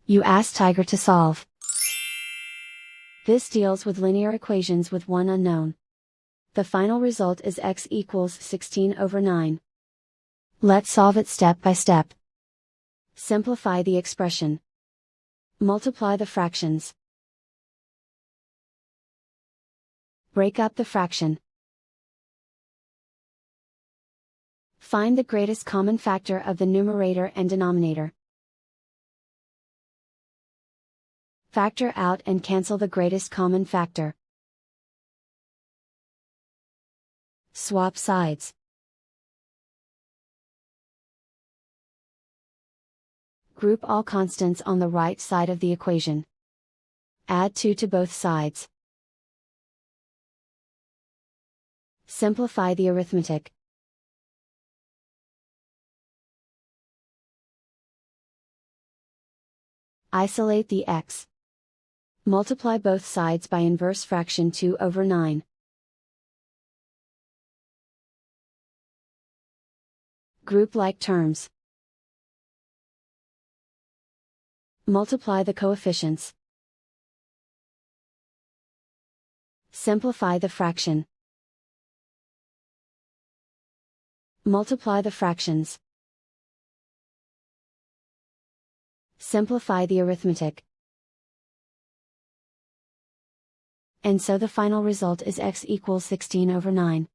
You ask Tiger to solve. This deals with linear equations with one unknown. The final result is x equals 16/9. Let's solve it step by step. Simplify the expression. Multiply the fractions. Break up the fraction. Find the greatest common factor of the numerator and denominator. Factor out and cancel the greatest common factor. Swap sides. Group all constants on the right side of the equation. Add 2 to both sides. Simplify the arithmetic. Isolate the x. Multiply both sides by inverse fraction 2/9. Group like terms. Multiply the coefficients. Simplify the fraction. Multiply the fractions. Simplify the arithmetic. And so the final result is x equals 16/9.